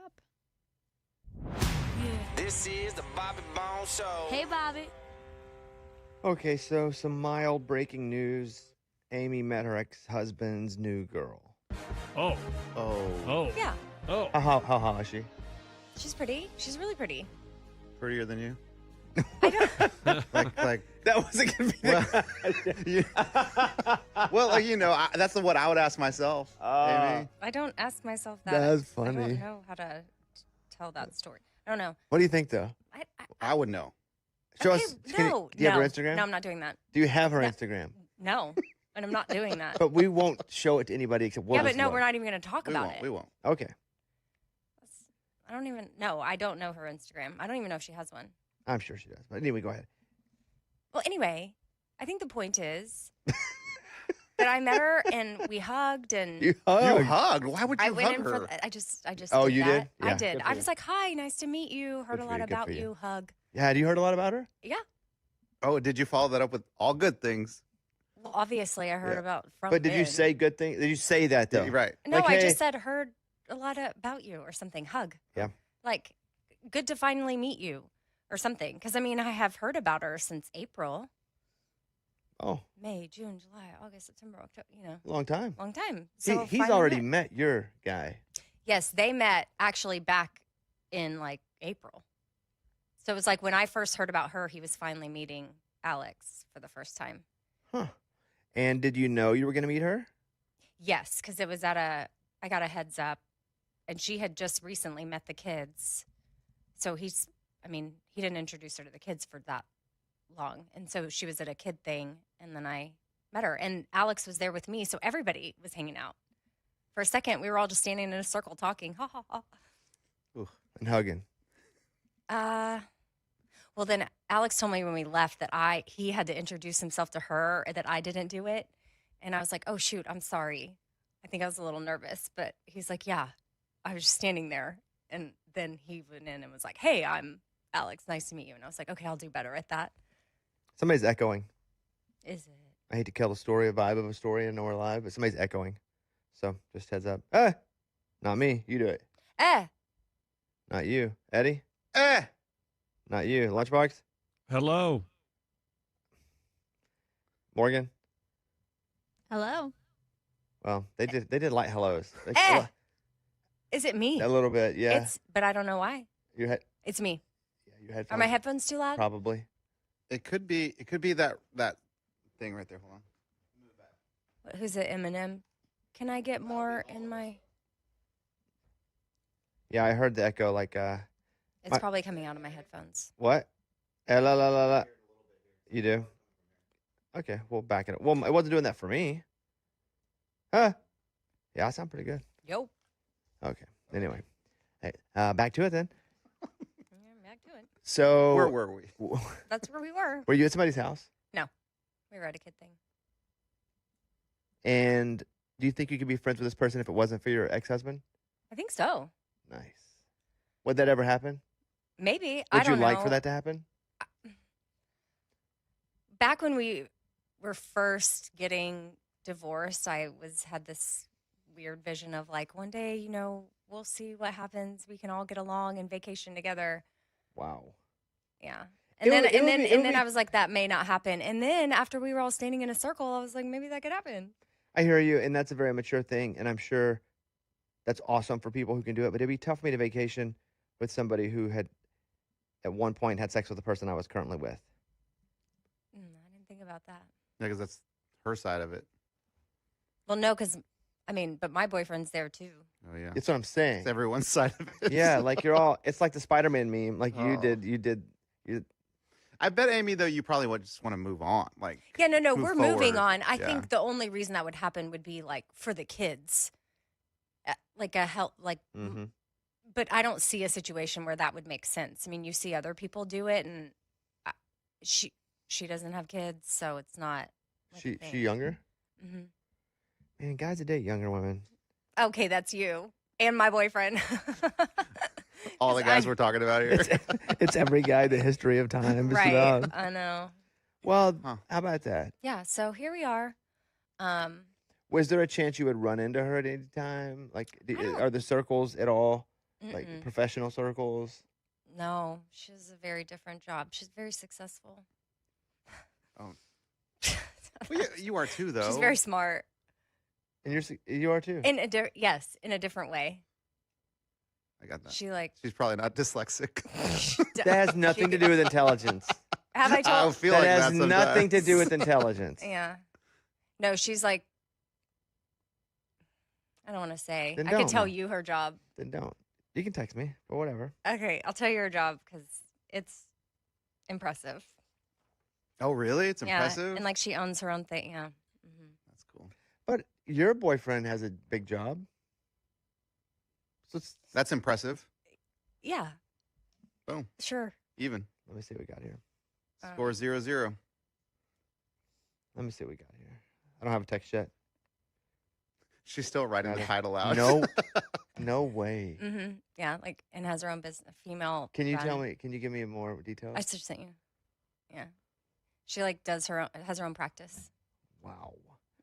up. This is the Bobby Bone Show. Hey, Bobby. Okay, so some mild breaking news. Amy met her ex-husband's new girl. Oh. Yeah, Oh. How is she? she's pretty. She's really pretty. Prettier than you? I don't. Like That was a convenient. well, you know, that's what I would ask myself. Amy. I don't ask myself that. That's I funny. don't know how to tell that story. I don't know. What do you think, though? I would know. Show Okay, us. no, Do you have her no. Instagram? No, I'm not doing that. Do you have her No. Instagram? No, and I'm not doing that. But we won't show it to anybody except yeah, we'll but no, we're not even going to talk We about won't. it. We won't. Okay. I don't even. No, I don't know her Instagram. I don't even know if she has one. I'm sure she does. But anyway, go ahead. Well, anyway, I think the point is that I met her and we hugged and You You hugged. hugged. Why would you I went hug in her? for. I just. Oh, did you that. did? Yeah, I did. good for I you. was like, "Hi, nice to meet you. Heard Good a for lot you, good about for you. you. Hug." Yeah, had you heard a lot about her? Yeah. Oh, did you follow that up with all good things? Well, obviously, I heard Yeah. about from. But did you Ben. say good things? Did you say that, though? Yeah, right. No, Like, I hey- just said heard a lot about you or something. Hug. Yeah. Like, good to finally meet you or something. Because I mean, I have heard about her since April, Oh, May, June, July, August, September, October. You know, long time. long time. He, So he's finally already met. met your guy. Yes, they met actually back in like April. So it was like when I first heard about her, he was finally meeting Alex for the first time. Huh. And did you know you were going to meet her? Yes, because it was I got a heads up, and she had just recently met the kids. So he didn't introduce her to the kids for that long. And so she was at a kid thing, and then I met her. And Alex was there with me, so everybody was hanging out. For a second, we were all just standing in a circle talking. Ha, ha, ha. And hugging. Well, then Alex told me when we left that he had to introduce himself to her, and that I didn't do it. And I was like, oh, shoot, I'm sorry. I think I was a little nervous. But he's like, yeah, I was just standing there. And then he went in and was like, hey, I'm Alex. Nice to meet you. And I was like, okay, I'll do better at that. Somebody's echoing. Is it? I hate to kill a vibe of a story, and know we're live, but somebody's echoing. So just heads up. Not me. You do it. Not you. Eddie? Not you. Lunchbox? Hello. Morgan? Hello. Well, they did light hellos. Is it me? A little bit, yeah. But I don't know why. Your head, It's me. yeah, your headphones. Are my headphones too loud? Probably. It could be that thing right there. Hold on. Who's it, Eminem? Can I get more in my... Yeah, I heard the echo. Like, It's probably coming out of my headphones. what? La la la la. You do? Okay, we'll back it up. Well, it wasn't doing that for me. Huh? Yeah, I sound pretty good. Yo. Okay. Anyway, hey, back to it then. Yeah, back to it. So, Where were we? That's where we were. were you at somebody's house? We were at a kid thing. And do you think you could be friends with this person if it wasn't for your ex-husband? I think so. Nice. Would that ever happen? Maybe. I Would you don't like know. for that to happen? Back when we were first getting divorced, I had this weird vision of like one day, you know, we'll see what happens. We can all get along and vacation together. Wow. Yeah. It And then would- it and would then be- it and would then be- I was like, that may not happen. And then after we were all standing in a circle, I was like, maybe that could happen. I hear you, and that's a very mature thing, and I'm sure that's awesome for people who can do it, but it'd be tough for me to vacation with somebody who had at one point had sex with the person I was currently with. I didn't think about that. Yeah, because that's her side of it. Well, no, because but my boyfriend's there too. Oh yeah. That's what I'm saying. It's everyone's side of it. Yeah, like you're all, it's like the Spider-Man meme, like you Oh. did. I bet, Amy, though, you probably would just want to move on. Like, Yeah, no, move we're moving forward. on. I Yeah. think the only reason that would happen would be like for the kids, like a help, like. Mm-hmm. But I don't see a situation where that would make sense. I mean, you see other people do it, and she doesn't have kids, so it's not. Like a She thing. younger? hmm Man, guys that date younger women. Okay, that's you and my boyfriend. all the 'Cause guys we're talking about here. It's every guy, the history of time. Just right? about. I know. Well, Huh. how about that? Yeah. So here we are. Was there a chance you would run into her at any time? Like, I don't- are the circles at all Like Mm-mm. professional circles? No, she has a very different job. She's very successful. Oh. Well, you are too, though. She's very smart. And you are too? Yes, in a different way. I got that. She's probably not dyslexic. That has nothing to do with intelligence. Have I told? feel That like has that nothing to sometimes. do with intelligence. Yeah. No, she's like. I don't want to say. Then I could don't. tell you her job. Then don't. You can text me, but whatever. Okay, I'll tell you her job because it's impressive. Oh, really? It's Yeah, impressive? and like she owns her own thing. Yeah. Hmm. That's cool. But your boyfriend has a big job. So That's impressive. Yeah. Boom. Sure. Even. let me see what we got here. Score 0-0. Let me see what we got here. I don't have a text yet. She's still writing the Got it. title out. No way. Mm-hmm. Yeah, like and has her own business. Female. Can you run. tell me? Can you give me more details? I just sent you. Yeah. She like has her own practice. Wow.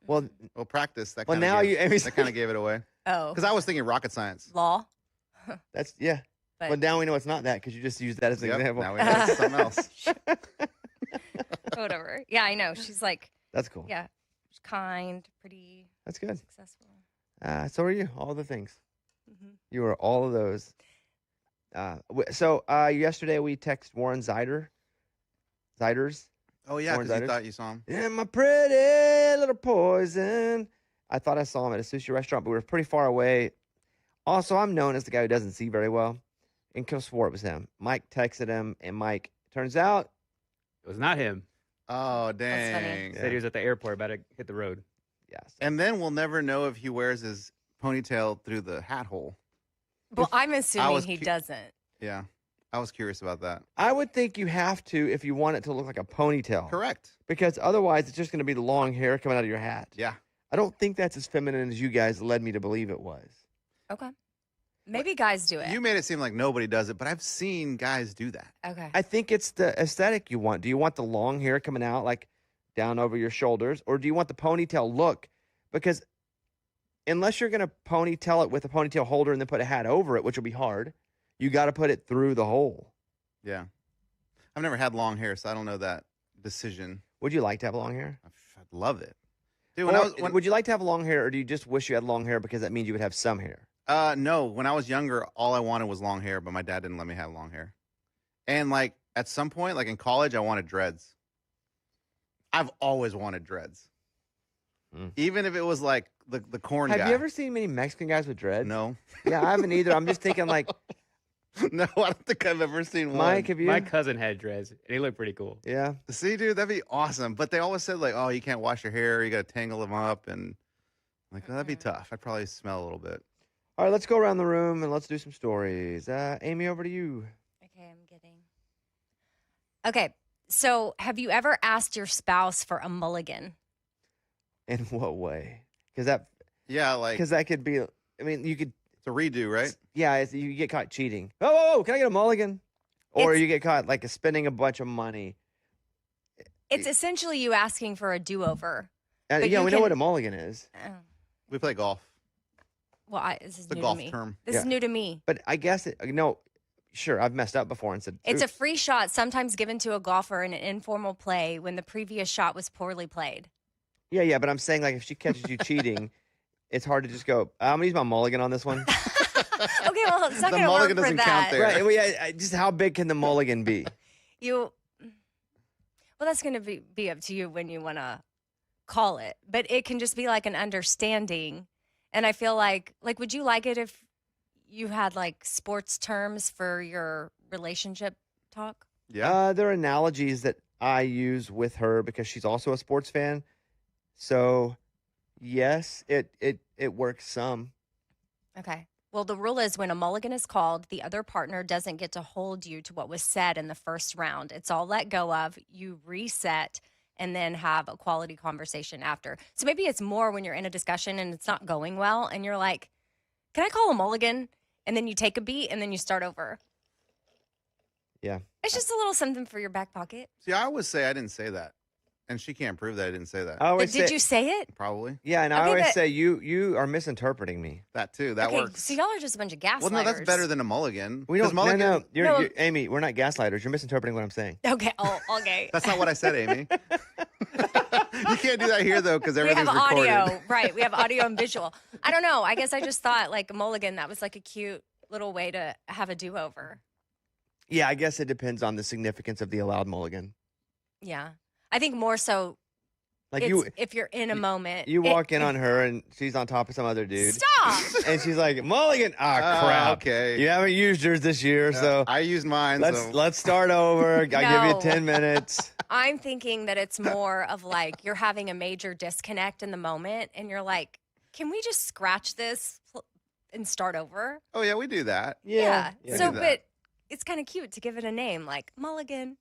Well, Well, practice. That well kinda now gave, you. that kind of gave it away. Oh. Because I was thinking rocket science. Law. That's yeah. But Well, now we know it's not that because you just used that as an Yep, example. now we know it's something else. whatever. Yeah, I know. She's like, That's cool. yeah, she's kind, pretty, That's good. successful. So are you. All the things. Mm-hmm. You are all of those. So yesterday we texted Warren Ziders. Oh, yeah, Warren because you Ziders? thought you saw him. Yeah, my pretty little poison. I thought I saw him at a sushi restaurant, but we were pretty far away. Also, I'm known as the guy who doesn't see very well, and could have swore it was him. Mike texted him, and Mike, turns out, It was not him. Oh, funny. dang. Yeah. Said he was at the airport about to hit the road. yes. And then we'll never know if he wears his ponytail through the hat hole. Well, I'm assuming was he cu- doesn't. Yeah. I was curious about that. I would think you have to if you want it to look like a ponytail. Correct. Because otherwise, it's just going to be the long hair coming out of your hat. Yeah. I don't think that's as feminine as you guys led me to believe it was. Okay. Maybe guys do it. You made it seem like nobody does it, but I've seen guys do that. Okay. I think it's the aesthetic you want. Do you want the long hair coming out like down over your shoulders, or do you want the ponytail look? Because unless you're going to ponytail it with a ponytail holder and then put a hat over it, which will be hard, you got to put it through the hole. Yeah. I've never had long hair, so I don't know that decision. Would you like to have long hair? I'd love it. Dude, Or would you like to have long hair, or do you just wish you had long hair because that means you would have some hair? No, when I was younger, all I wanted was long hair, but my dad didn't let me have long hair. And like at some point, like in college, I wanted dreads. I've always wanted dreads. Mm. Even if it was like the corn Have guy. you ever seen many Mexican guys with dreads? No. Yeah, I haven't either. I'm just thinking like, No, I don't think I've ever seen one. Mike, have you? My cousin had dreads, and he looked pretty cool. Yeah. See, dude, that'd be awesome. But they always said like, oh, you can't wash your hair. You got to tangle them up. And I'm like, oh, that'd be tough. I'd probably smell a little bit. All right, let's go around the room and let's do some stories. Amy, over to you. Okay, I'm getting. Okay, so have you ever asked your spouse for a mulligan? In what way? Because that could be. I mean, you could. It's a redo, right? Yeah, you get caught cheating. Oh, can I get a mulligan? Or It's- you get caught like spending a bunch of money. It's essentially you asking for a do-over. Yeah, But we you know can- what a mulligan is. Oh, We play golf. well, this is The new golf to me. term. This Yeah. is new to me. But I guess sure, I've messed up before and said It's a "Oops." free shot sometimes given to a golfer in an informal play when the previous shot was poorly played. Yeah, but I'm saying like if she catches you cheating, it's hard to just go. I'm gonna use my mulligan on this one. Okay, well, it's not The going to work mulligan for doesn't count that. there. Right? Well, yeah, just how big can the mulligan be? Well, that's going to be up to you when you want to call it. But it can just be like an understanding. And I feel like would you like it if you had like sports terms for your relationship talk? Yeah. There are analogies that I use with her because she's also a sports fan. So, yes, it works some. Okay. Well, the rule is when a mulligan is called, the other partner doesn't get to hold you to what was said in the first round. It's all let go of. You reset and then have a quality conversation after. So maybe it's more when you're in a discussion and it's not going well and you're like, can I call a mulligan? And then you take a beat and then you start over. Yeah. It's just a little something for your back pocket. See, I always say I didn't say that. And she can't prove that I didn't say that. I always Did say, you say it? Probably. Yeah, and I Okay, always but- say you are misinterpreting me. That too. That Okay, works. so y'all are just a bunch of gaslighters. Well, no, that's better than a mulligan. We 'Cause don't. mulligan, No, No. you're Amy. We're not gaslighters. You're misinterpreting what I'm saying. Okay. Oh, okay. That's not what I said, Amy. You can't do that here though, because We everything's have recorded. audio, right? We have audio and visual. I don't know. I guess I just thought like a mulligan. That was like a cute little way to have a do-over. Yeah, I guess it depends on the significance of the allowed mulligan. Yeah, I think more so. Like It's you, if you're in a moment. you walk in on her and she's on top of some other dude, Stop. and she's like, "Mulligan, crap! Okay. You haven't used yours this year, so I used mine. so. let's start over. I give No. you 10 minutes." I'm thinking that it's more of like you're having a major disconnect in the moment, and you're like, "Can we just scratch this and start over?" Oh yeah, we do that. Yeah. yeah. So, do that. but it's kind of cute to give it a name, like mulligan.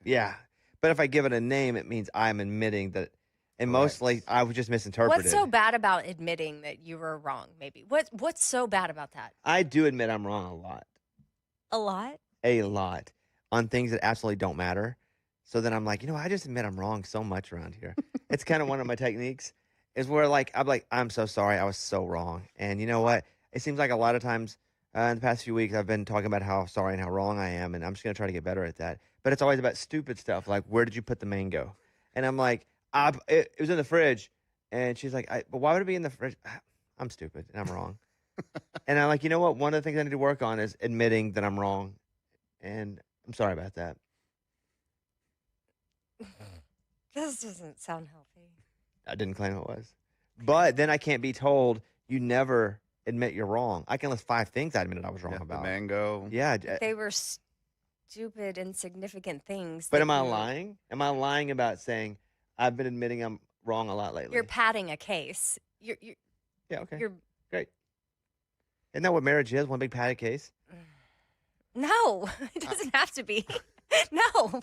Yeah. But if I give it a name, it means I'm admitting that, and mostly Correct. I was just misinterpreted. What's so bad about admitting that you were wrong? Maybe what's so bad about that? I do admit I'm wrong a lot. A lot. On things that absolutely don't matter. So then I'm like, I just admit I'm wrong so much around here. It's kind of one of my techniques is where I'm so sorry. I was so wrong. And you know what? It seems like a lot of times in the past few weeks, I've been talking about how sorry and how wrong I am. And I'm just going to try to get better at that. But it's always about stupid stuff. Like, where did you put the mango? And I'm like, it was in the fridge. And she's like, but why would it be in the fridge? I'm stupid and I'm wrong. And I'm like, you know what? One of the things I need to work on is admitting that I'm wrong. And I'm sorry about that. This doesn't sound healthy. I didn't claim it was. But then I can't be told you never admit you're wrong. I can list 5 things I admitted I was wrong Yeah, the about. mango. Yeah. They were stupid, insignificant things. But that am I you- lying? Am I lying about saying I've been admitting I'm wrong a lot lately? You're padding a case. You're Yeah, okay. you're Great. Isn't that what marriage is? One big padded case? no. It doesn't have to be. No.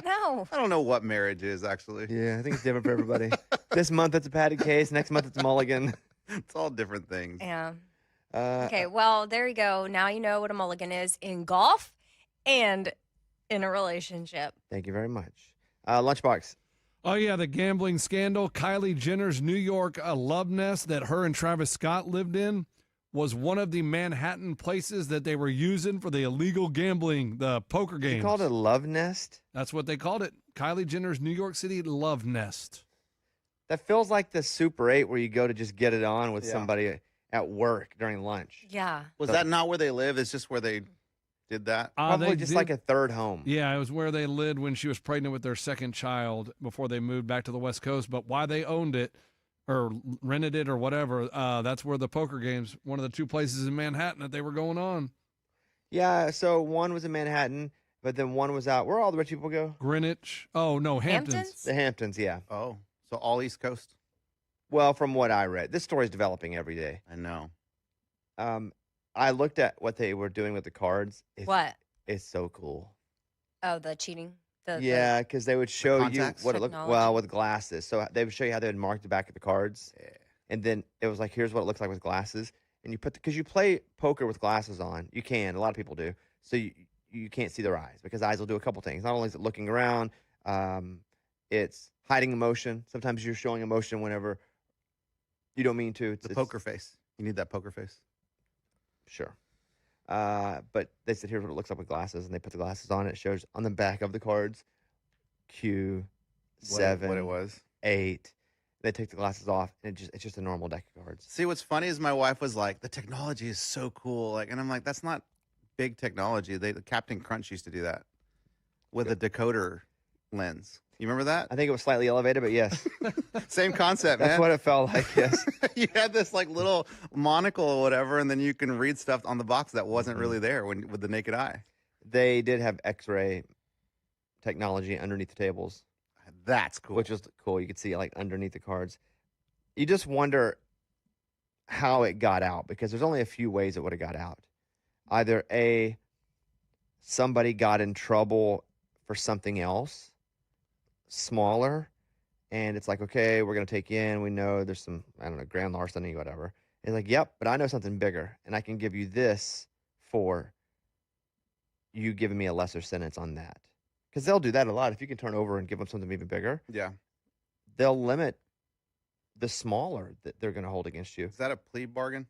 No. I don't know what marriage is actually. Yeah, I think it's different for everybody. This month it's a padded case. Next month it's a mulligan. It's all different things. Yeah. Uh, Okay. Well, there you go. Now you know what a mulligan is in golf and in a relationship. Thank you very much. Lunchbox. Oh, yeah, the gambling scandal. Kylie Jenner's New York love nest that her and Travis Scott lived in was one of the Manhattan places that they were using for the illegal gambling, the poker games. You called it a love nest? That's what they called it. Kylie Jenner's New York City love nest. That feels like the Super 8 where you go to just get it on with Yeah. somebody at work during lunch. Yeah. Was So- that not where they live? It's just where they did that. Probably They just did- like a third home. Yeah, it was where they lived when she was pregnant with their second child before they moved back to the West Coast. But why they owned it or rented it or whatever, that's where the poker games, one of the 2 places in Manhattan that they were going on. Yeah, so one was in Manhattan, but then one was out. Where all the rich people go? Greenwich. Oh, no, Hamptons. Hamptons? The Hamptons, yeah. Oh, so all East Coast. Well, from what I read, this story's developing every day. I know. I looked at what they were doing with the cards. What? It's so cool. Oh, the cheating. Yeah, because they would show you contacts? what it looked Technology. well with glasses. So they would show you how they would mark the back of the cards, Yeah. and then it was like, here's what it looks like with glasses. And you put because you play poker with glasses on, you can. A lot of people do. So you can't see their eyes because eyes will do a couple things. Not only is it looking around, it's hiding emotion. Sometimes you're showing emotion whenever you don't mean to. The poker face. You need that poker face. Sure. But they said, here's what it looks like with glasses, and they put the glasses on. It shows on the back of the cards, Q, What 7, it was. 8. They take the glasses off, and it's just a normal deck of cards. See, what's funny is my wife was like, "The technology is so cool," like, and I'm like, "That's not big technology." The Captain Crunch used to do that with a decoder lens. You remember that? I think it was slightly elevated, but yes, Same concept, that's man. what it felt like. Yes. You had this like little monocle or whatever, and then you can read stuff on the box that wasn't Mm-hmm. really there with the naked eye. They did have X-ray technology underneath the tables, That's cool. which was cool. You could see like underneath the cards. You just wonder how it got out because there's only a few ways it would have got out. Either A, somebody got in trouble for something else smaller, and it's like, okay, we're going to take you in. We know there's some, I don't know, grand larceny, whatever. It's like, yep, but I know something bigger, and I can give you this for you giving me a lesser sentence on that. because they'll do that a lot. If you can turn over and give them something even bigger, Yeah. they'll limit the smaller that they're going to hold against you. Is that a plea bargain?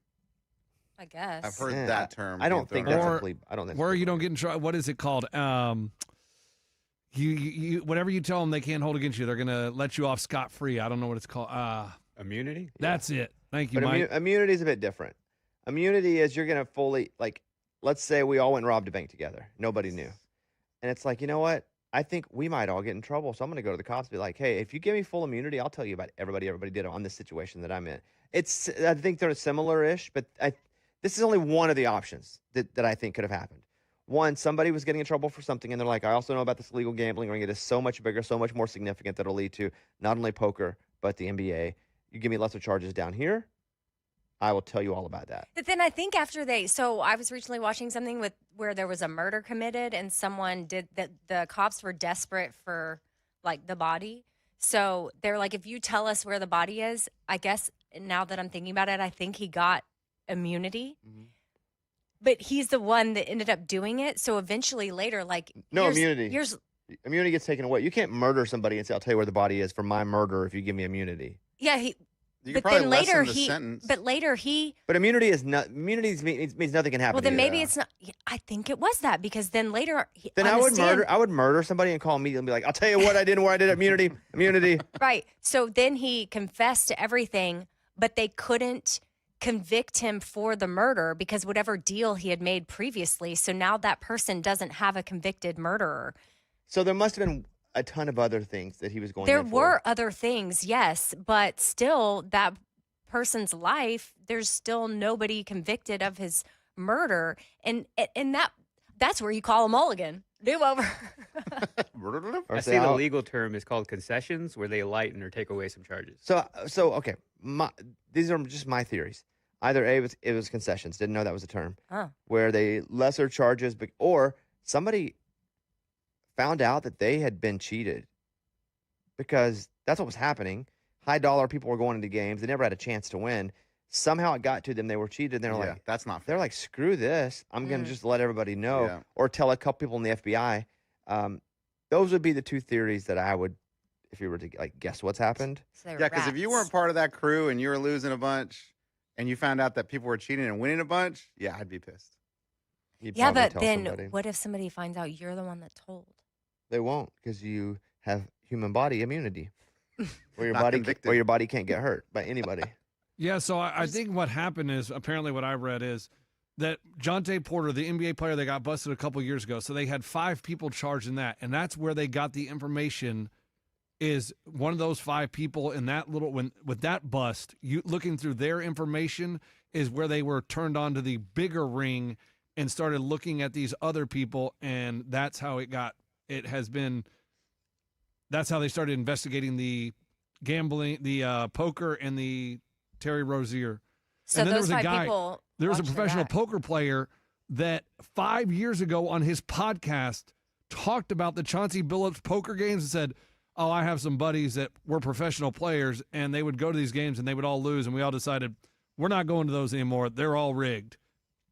I guess. I've heard Yeah, that term. I don't being think thrown that's around. a plea. I don't think. Where you don't get in trouble. What is it called? You whatever you tell them they can't hold against you, they're gonna let you off scot free. I don't know what it's called. Immunity? That's it. Thank you, But Mike. immunity is a bit different. Immunity is you're going to fully, like, let's say we all went and robbed a bank together. Nobody knew. And it's like, you know what? I think we might all get in trouble. So I'm going to go to the cops and be like, hey, if you give me full immunity, I'll tell you about everybody did on this situation that I'm in. I think they're similar-ish, but this is only one of the options that I think could have happened. One, somebody was getting in trouble for something, and they're like, I also know about this illegal gambling ring. It is so much bigger, so much more significant that it'll lead to not only poker, but the NBA. You give me lesser charges down here, I will tell you all about that. But then I think so I was recently watching something where there was a murder committed and someone did that. The cops were desperate for like the body. So they're like, if you tell us where the body is, I guess now that I'm thinking about it, I think he got immunity. Mhm. But he's the one that ended up doing it. So eventually later, like No here's- immunity. Here's Immunity gets taken away. You can't murder somebody and say, I'll tell you where the body is for my murder if you give me immunity. yeah, You but could probably then later lessen the sentence. but later he But immunity means nothing can happen. well to then you. maybe it's not. I think it was that because then later Then on I the would stand- murder. I would murder somebody and call me and be like, I'll tell you what I did and where I did it. Immunity. Right. So then he confessed to everything, but they couldn't convict him for the murder because whatever deal he had made previously. So now that person doesn't have a convicted murderer. So there must have been a ton of other things that he was going. There in for. were other things, yes, but still that person's life, there's still nobody convicted of his murder. And that's where you call a mulligan. Do over. Or I say, see the I'll- legal term is called concessions, where they lighten or take away some charges. So okay. These are just my theories. Either it was concessions. Didn't know that was a term. Oh. Where they lesser charges, or somebody found out that they had been cheated because that's what was happening. High dollar people were going into games. They never had a chance to win. Somehow it got to them. They were cheated. And they're Yeah, like, that's not fair. they're like, screw this. I'm going to just let everybody know, Yeah. or tell a couple people in the FBI. Those would be the two theories that I would, if you were to like guess what's happened. So they were Yeah, because if you rats. weren't part of that crew and you were losing a bunch and you found out that people were cheating and winning a bunch, yeah, I'd be pissed. You'd Yeah, probably but tell then somebody. what if somebody finds out you're the one that told? They won't, because you have human body immunity, where your Not body convicted. where your body can't get hurt by anybody. Yeah, so I think what happened is apparently what I read is that Jonte Porter, the NBA player that got busted a couple years ago, so they had 5 people charged in that, and that's where they got the information. Is one of those 5 people in that with that bust, you looking through their information is where they were turned on to the bigger ring and started looking at these other people, and that's how that's how they started investigating the gambling, the poker, and the Terry Rozier. So And then there those was a 5 guy- people. There was a watched their professional back. poker player that 5 years ago on his podcast talked about the Chauncey Billups poker games and said, oh, I have some buddies that were professional players, and they would go to these games and they would all lose, and we all decided we're not going to those anymore. They're all rigged.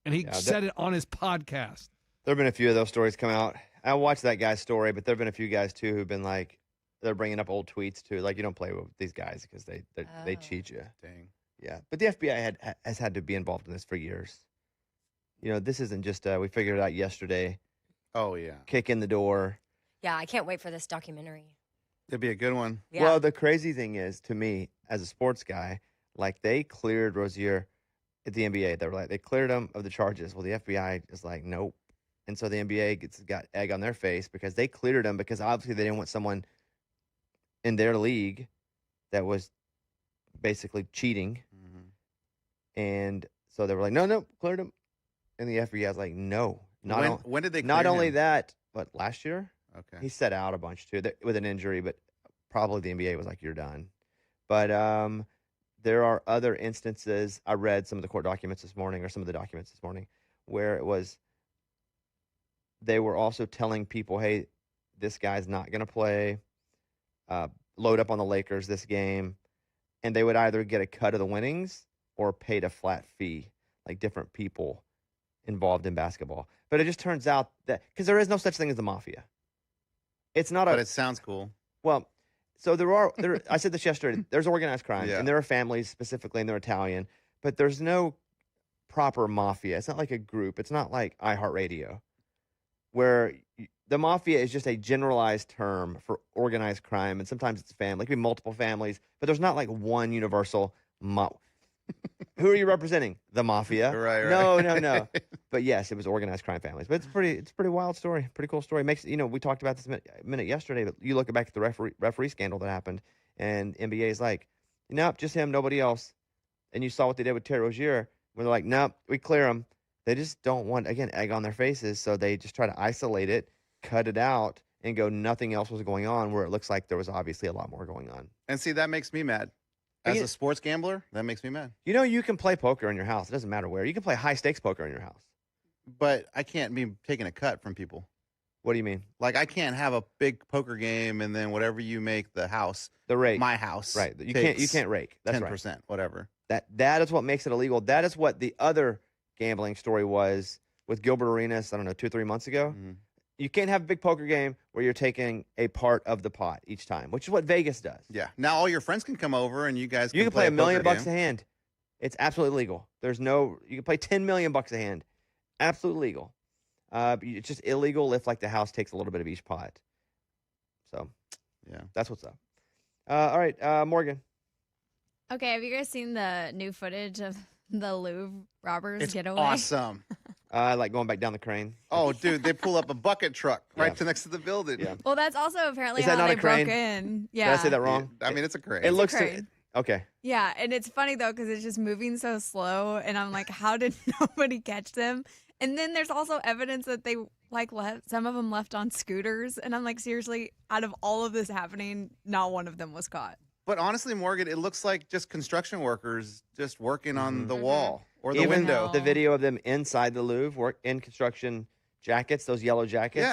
And he Yeah, said it on his podcast. There have been a few of those stories come out. I watched that guy's story, but there have been a few guys too who've been like, they're bringing up old tweets too. Like, you don't play with these guys because they Oh. cheat you. Dang. Yeah, but the FBI has had to be involved in this for years. You know, this isn't just we figured it out yesterday. Oh, yeah. Kick in the door. Yeah, I can't wait for this documentary. It'd be a good one. Yeah. Well, the crazy thing is, to me, as a sports guy, like they cleared Rozier at the NBA. They cleared him of the charges. Well, the FBI is like, nope. And so the NBA got egg on their face because they cleared him because obviously they didn't want someone in their league that was basically cheating. Mhm. And so they were like, no, cleared him. And the FBI was like, no. When did they Not clear only him? that, but last year Okay. he set out a bunch too with an injury, but probably the NBA was like, you're done. But there are other instances. I read some of the court documents this morning, or some of the documents this morning, where it was they were also telling people, hey, this guy's not going to play. Load up on the Lakers this game. And they would either get a cut of the winnings or paid a flat fee, like different people involved in basketball. But it just turns out that, because there is no such thing as the mafia. It's not But a it sounds cool. well. So there. I said this yesterday. There's organized crime, Yeah. and there are families specifically, and they're Italian, but there's no proper mafia. It's not like a group. It's not like iHeartRadio, where the mafia is just a generalized term for organized crime, and sometimes it's family. It could be multiple families, but there's not like one universal. Who are you representing? The mafia? Right. No. But yes, it was organized crime families. But it's a pretty wild story, pretty cool story. Makes we talked about this a minute yesterday, but you look back at the referee scandal that happened, and NBA is like, nope, just him, nobody else. And you saw what they did with Terry Rozier, where they're like, nope, we clear him. They just don't want egg on their faces, so they just try to isolate it, cut it out, and go nothing else was going on. Where it looks like there was obviously a lot more going on. And see, that makes me mad. As a sports gambler, that makes me mad. You can play poker in your house. It doesn't matter where. You can play high stakes poker in your house. But I can't be taking a cut from people. What do you mean? Like, I can't have a big poker game and then whatever you make the house, the rake, my house, right? You can't rake. That's 10%, right. whatever. That is what makes it illegal. That is what the other gambling story was with Gilbert Arenas. I don't know, 2 or 3 months ago. Mm-hmm. You can't have a big poker game where you're taking a part of the pot each time, which is what Vegas does. Yeah. Now all your friends can come over and you guys You can play $1 million game. a hand. It's absolutely legal. You can play $10 million a hand. Absolutely legal. It's just illegal if like the house takes a little bit of each pot. So, yeah, that's what's up. All right, Morgan. Okay, have you guys seen the new footage of the Louvre robbers it's getaway? awesome. Like going back down the crane. Oh, dude, they pull up a bucket truck right next to the building. Yeah. Well, that's also apparently Is that how not they a crane? broke in. Yeah. Did I say that wrong? I mean, it's a crane. It looks crane. okay. Yeah, and it's funny though because it's just moving so slow, and I'm like, how did nobody catch them? And then there's also evidence that they left. Some of them left on scooters, and I'm like, seriously, out of all of this happening, not one of them was caught. But honestly, Morgan, it looks like just construction workers just working on the wall or the Even window. the video of them inside the Louvre, work in construction jackets, those yellow jackets.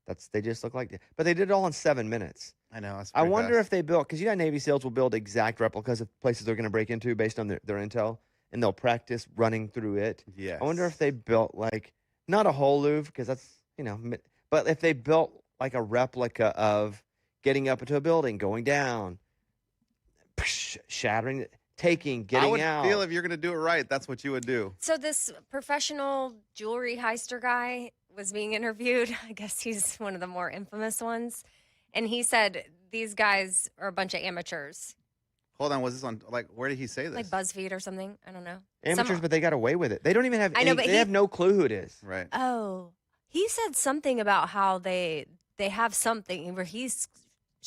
Yeah. They just look like, but they did it all in 7 minutes. I know. That's I pretty wonder fast. if they built, because Navy SEALs will build exact replicas of places they're going to break into based on their intel, and they'll practice running through it. Yes. I wonder if they built not a whole Louvre, because that's, but if they built like a replica of getting up into a building, going down, shattering, getting I would out. feel if you're going to do it right, that's what you would do. So this professional jewelry heister guy was being interviewed. I guess he's one of the more infamous ones. And he said these guys are a bunch of amateurs. Hold on, was this on, where did he say this? Like BuzzFeed or something. I don't know. Amateurs, but they got away with it. They don't even have I know, any, but they have no clue who it is. Right. Oh, he said something about how they have something where he's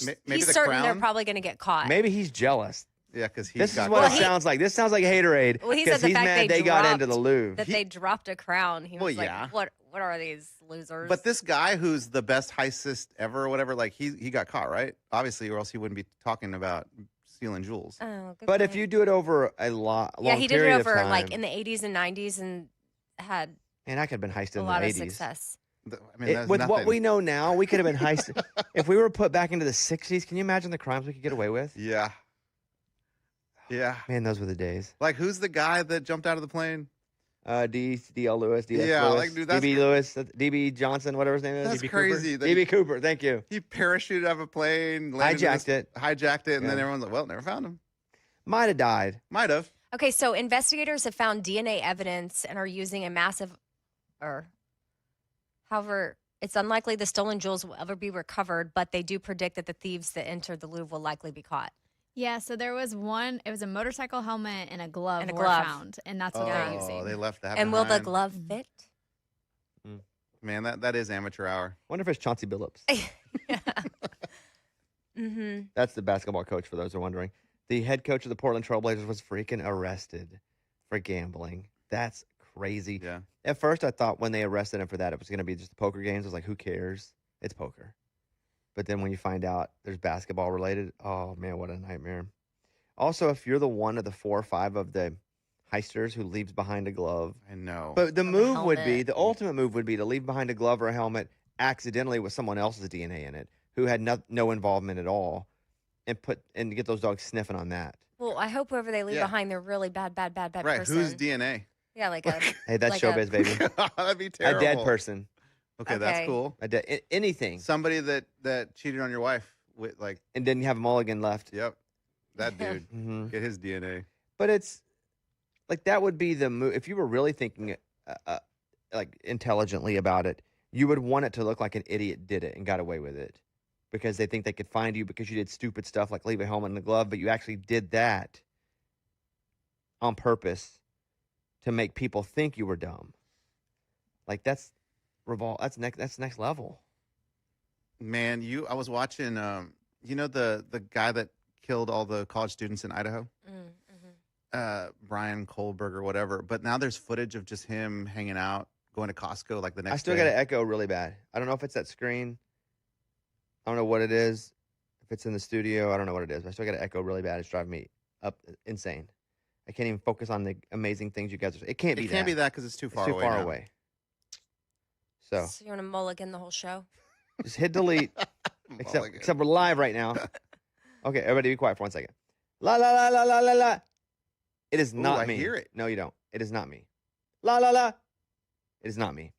Maybe he's the certain they're crown? probably going to get caught. Maybe he's jealous. Yeah, because This is what it sounds like. This sounds like haterade. Well, he because said the he's fact mad they got into the Louvre. that they dropped a crown. He Well, was like, yeah. what are these losers? But this guy who's the best heistist ever or whatever, he got caught, right? Obviously, or else he wouldn't be talking about stealing jewels. Oh, good But if point. you do it over a long he did it period over of time, in the 80s and 90s and had and I could have been heisted a in lot the of 80s. success. I mean, that's With what nothing. we know now, we could have been heisted. If we were put back into the 60s, can you imagine the crimes we could get away with? Yeah. Yeah. Man, those were the days. Like, who's the guy that jumped out of the plane? D.L. Lewis, D.S. Yeah, Lewis, like, dude, that's D.B. Lewis, D.B. Johnson, whatever his name is. That's D.B. crazy Cooper. that D.B. Cooper, thank you. He parachuted out of a plane, landed in Hijacked it. hijacked it, and then Yeah. everyone's like, well, never found him. Might have died. Might have. Okay, so investigators have found DNA evidence and are using however, it's unlikely the stolen jewels will ever be recovered, but they do predict that the thieves that entered the Louvre will likely be caught. Yeah, so there was one. It was a motorcycle helmet and a glove And a were glove. found, and that's what Oh, they're using. they left that And will the behind. glove fit? Man, that is amateur hour. Wonder if it's Chauncey Billups. Mm-hmm. That's the basketball coach, for those who are wondering. The head coach of the Portland Trailblazers was freaking arrested for gambling. That's crazy. Yeah. At first, I thought when they arrested him for that, it was going to be just the poker games. I was like, who cares? It's poker. But then when you find out there's basketball related, oh, man, what a nightmare. Also, if you're the one of the 4 or 5 of the heisters who leaves behind a glove. I know. But the Or the move would be, helmet. the ultimate move would be to leave behind a glove or a helmet accidentally with someone else's DNA in it who had no involvement at all and get those dogs sniffing on that. Well, I hope whoever they leave Yeah. behind, they're really bad right. person. Whose DNA? Yeah, like a Hey, that's like showbiz, baby. That'd be A terrible. dead person. Okay, that's Okay. cool. Anything. Somebody that cheated on your wife with like, And didn't have a mulligan left. yep, that dude. Hmm. Get his DNA. But it's like that would be the move. If you were really thinking like intelligently about it, you would want it to look like an idiot did it and got away with it because they think they could find you because you did stupid stuff like leave a helmet in the glove, but you actually did that on purpose to make people think you were dumb. Like that's next level. Man, I was watching you know the guy that killed all the college students in Idaho? Brian Kohlberg or whatever. But now there's footage of just him hanging out, going to Costco like the next I still day. got to echo really bad. I don't know if it's that screen. I don't know what it is. If it's in the studio, I don't know what it is. But I still got to echo really bad. It's driving me up insane. I can't even focus on the amazing things you guys are saying. It can't be It that. can't be that because it's too It's far too away. far now. away. So So you want to mulligan the whole show? just hit delete. Mulligan. except we're live right now. Okay, everybody be quiet for 1 second. La la la la la la la. It is not I me. hear it. No, you don't. It is not me. La la la. It is not me.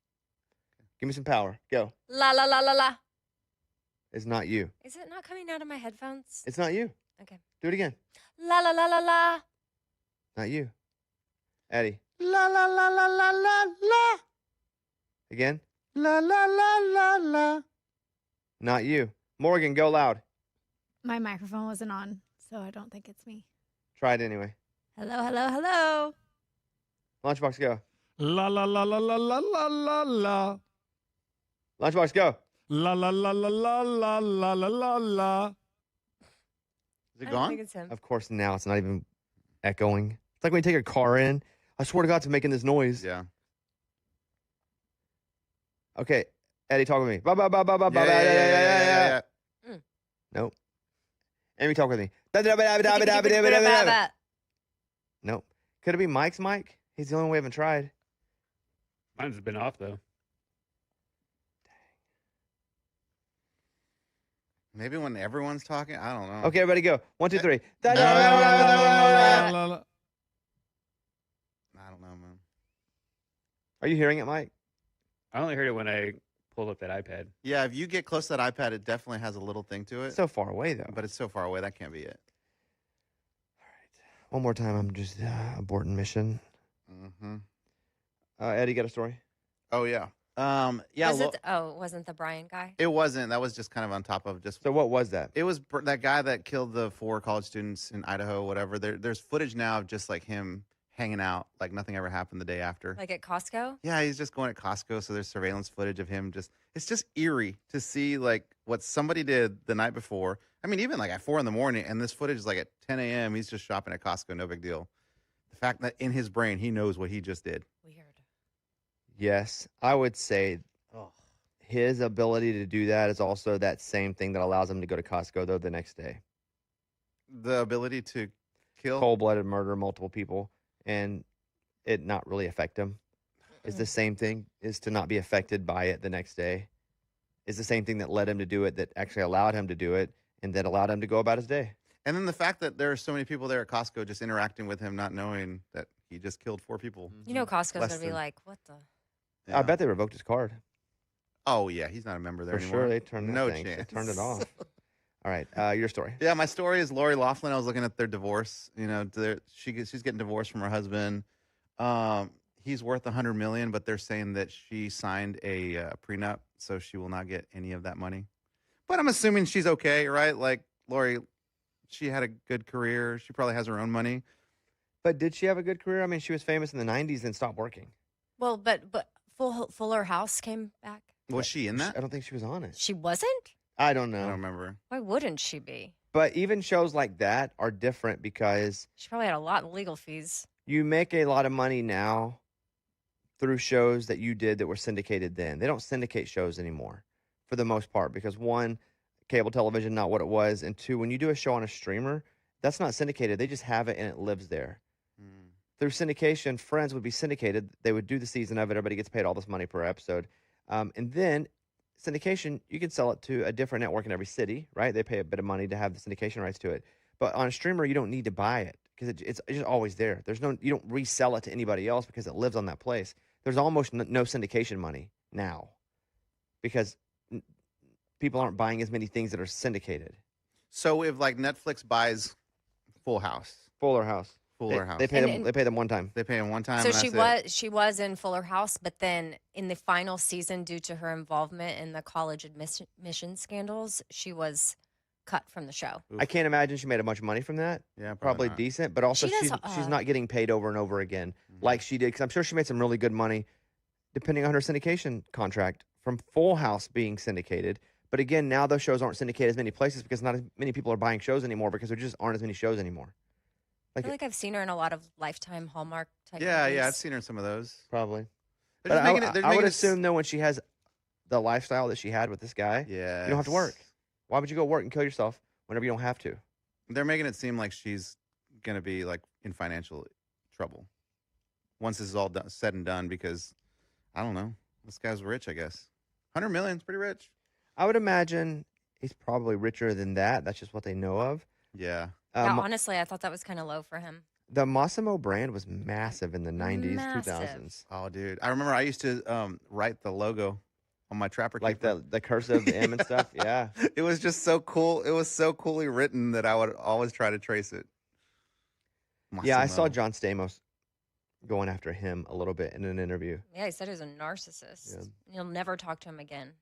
Give me some power. Go. La la la la la. It's not you. Is it not coming out of my headphones? It's not you. Okay. Do it again. La la la la la. Not you. Eddie. La la la la la la la. Again. La la la la la. Not you. Morgan, go loud. My microphone wasn't on, so I don't think it's me. Try it anyway. Hello, hello, hello. Lunchbox, go. La la la la la la la la la. Lunchbox, go. La la la la la la la la la la. Is I it don't think gone? it's him. Of course, now it's not even echoing. It's like when you take a car in. I swear to God, it's making this noise. Yeah. Okay, Eddie, talk with me. Ba ba ba ba ba ba. Yeah. Nope. Amy, talk with me. Nope. Could it be Mike's mic? He's the only one we haven't tried. Mine's been off though. Maybe when everyone's talking, I don't know. Okay, everybody go. 1, 2, 3. La la la la. I don't know, man. Are you hearing it, Mike? I only heard it when I pulled up that iPad. Yeah, if you get close to that iPad, it definitely has a little thing to it. It's so far away, though. But it's so far away, that can't be it. One more time, I'm just aborting mission. Mm-hmm. Eddie, got a story? Oh, yeah. Was it? Oh, it wasn't the Brian guy? It wasn't. That was just kind of on top of just. So what was that? It was that guy that killed the 4 college students in Idaho, whatever. There's footage now of just like him hanging out, like nothing ever happened the day after. Like at Costco? Yeah, he's just going at Costco. So there's surveillance footage of him it's just eerie to see like what somebody did the night before. I mean, even like at 4 a.m. and this footage is like at 10 a.m. He's just shopping at Costco. No big deal. The fact that in his brain, he knows what he just did. Weird. Yes, I would say his ability to do that is also that same thing that allows him to go to Costco, though, the next day. The ability to kill. Cold-blooded murder multiple people and it not really affect him is the same thing, is to not be affected by it the next day. Is the same thing that led him to do it, that actually allowed him to do it, and that allowed him to go about his day. And then the fact that there are so many people there at Costco just interacting with him, not knowing that he just killed 4 people. You know Costco's Less going to be than- like, what the? Yeah. I bet they revoked his card. Oh, yeah. He's not a member there For anymore. sure, they turned that No thing. They chance. turned it off. All right, your story. Yeah, my story is Lori Loughlin. I was looking at their divorce. You know, she's getting divorced from her husband. He's worth $100 million, but they're saying that she signed a prenup, so she will not get any of that money. But I'm assuming she's okay, right? Like Lori, she had a good career. She probably has her own money. But did she have a good career? I mean, she was famous in the 90s and stopped working. Well, but Fuller House came back. Was she in that? I don't think she was on it. She wasn't? I don't I know. don't remember. Why wouldn't she be? But even shows like that are different because She probably had a lot in legal fees. you make a lot of money now through shows that you did that were syndicated then. They don't syndicate shows anymore for the most part because, one, cable television, not what it was. And two, when you do a show on a streamer, that's not syndicated. They just have it and it lives there. Through syndication, Friends would be syndicated. They would do the season of it. Everybody gets paid all this money per episode. And then syndication, you can sell it to a different network in every city, right? They pay a bit of money to have the syndication rights to it. But on a streamer, you don't need to buy it because it's just always there. You don't resell it to anybody else because it lives on that place. There's almost no syndication money now. because people aren't buying as many things that are syndicated. So if like Netflix buys Fuller House, They pay them. They pay them one time. they pay him one time. So and she was in Fuller House, but then in the final season, due to her involvement in the college admission scandals, she was cut from the show. I can't imagine she made a bunch of money from that. Yeah, Probably not. decent, but also She does, she's not getting paid over and over again like she did. Because I'm sure she made some really good money, depending on her syndication contract from Full House being syndicated. But again, now those shows aren't syndicated as many places because not as many people are buying shows anymore because there just aren't as many shows anymore. I feel like I've seen her in a lot of Lifetime Hallmark type Yeah, movies. yeah, I've seen her in some of those. Probably. They're But just making it- I would assume though, when she has the lifestyle that she had with this guy, Yeah, you don't have to work. Why would you go work and kill yourself whenever you don't have to? They're making it seem like she's gonna be like in financial trouble once this is all said and done. Because I don't know, this guy's rich. I guess 100 million is pretty rich. I would imagine he's probably richer than that. That's just what they know of. Yeah. Yeah, honestly, I thought that was kind of low for him. The Massimo brand was massive in the 90s, Massive. 2000s. Oh, dude, I remember I used to write the logo on my Trapper Like Keeper. the cursive, the M and stuff. Yeah. It was just so cool. It was so coolly written that I would always try to trace it. Yeah, I saw Massimo. John Stamos going after him a little bit in an interview. Yeah, he said he was a narcissist. Yeah. You'll never talk to him again.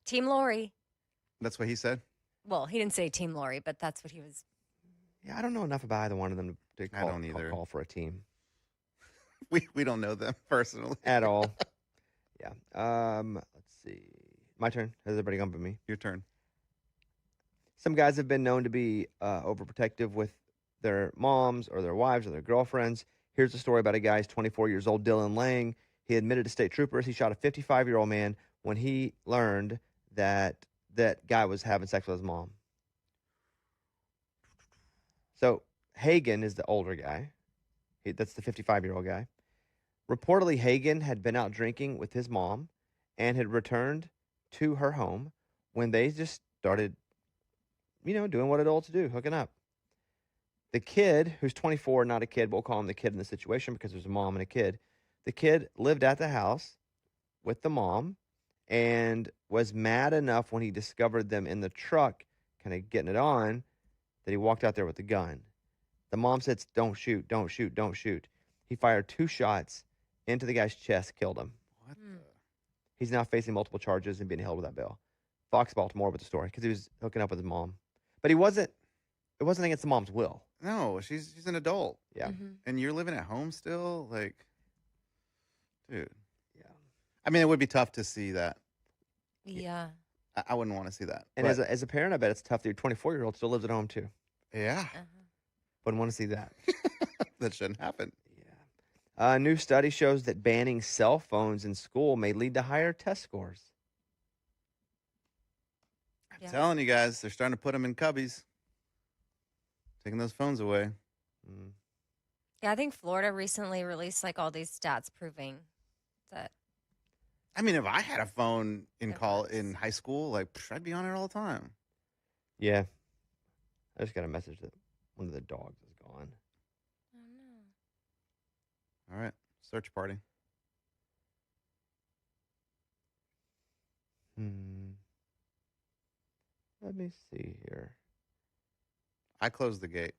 Team Lori. That's what he said. Well, he didn't say Team Lori, but that's what he was. Yeah, I don't know enough about either one of them to I don't either. call for a team We don't know them personally. at all. Yeah. Let's see. My turn. Has everybody gone but me? Your turn. Some guys have been known to be overprotective with their moms or their wives or their girlfriends. Here's a story about a guy who's 24 years old, Dylan Lang. He admitted to state troopers he shot a 55-year-old man when he learned that that guy was having sex with his mom. So Hagen is the older guy. That's the 55-year-old guy. Reportedly, Hagen had been out drinking with his mom and had returned to her home when they just started, doing what adults do, hooking up. The kid, who's 24, not a kid, but we'll call him the kid in the situation because there's a mom and a kid. The kid lived at the house with the mom and was mad enough when he discovered them in the truck, kind of getting it on, that he walked out there with a gun. The mom said, "Don't shoot, don't shoot, don't shoot." He fired 2 shots into the guy's chest, killed him. What? He's now facing multiple charges and being held without bail. Fox Baltimore with the story because he was hooking up with his mom. But it wasn't against the mom's will. No, she's an adult. Yeah. Mhm. And you're living at home still? Like, dude. Yeah. I mean, it would be tough to see that. Yeah. I wouldn't want to see that. And But, as a parent, I bet it's tough that your 24-year-old still lives at home too. yeah, Uh-huh. Wouldn't want to see that. that shouldn't happen. Yeah. A new study shows that banning cell phones in school may lead to higher test scores. I'm telling you guys, they're starting to put them in cubbies. Taking those phones away. Mm. Yeah, I think Florida recently released like all these stats proving that. I mean, if I had a phone in It in works. high school, like I'd be on it all the time. Yeah. I just got a message that one of the dogs is gone. Oh no. All right, search party. Let me see here. I closed the gate.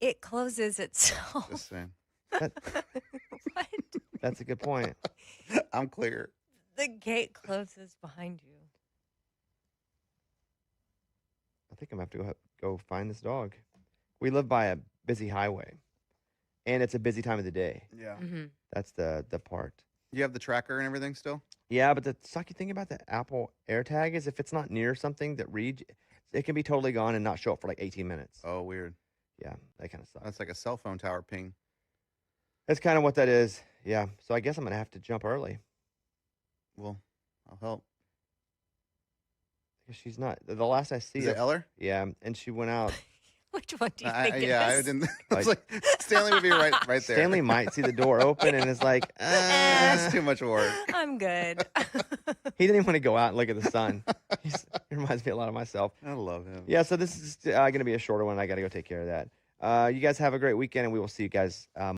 It closes itself. Just saying. That, What? that's a good point. I'm clear. The gate closes behind you. I think I'm going to have to go find this dog. We live by a busy highway, and it's a busy time of the day. Yeah. Mm-hmm. That's the part. You have the tracker and everything still? Yeah, but the sucky thing about the Apple AirTag is if it's not near something that reads, it can be totally gone and not show up for like 18 minutes. Oh, weird. Yeah, that kind of sucks. That's like a cell phone tower ping. That's kind of what that is. Yeah, so I guess I'm going to have to jump early. Well, I'll help. Because she's not. The last I see Is it Eller? Yeah, and she went out. Which one do you I think it I is? didn't. I was like, Stanley would be right there. Stanley might see the door open and is like, That's too much work. I'm good. He didn't even want to go out and look at the sun. He reminds me a lot of myself. I love him. Yeah, so this is going to be a shorter one. I got to go take care of that. You guys have a great weekend, and we will see you guys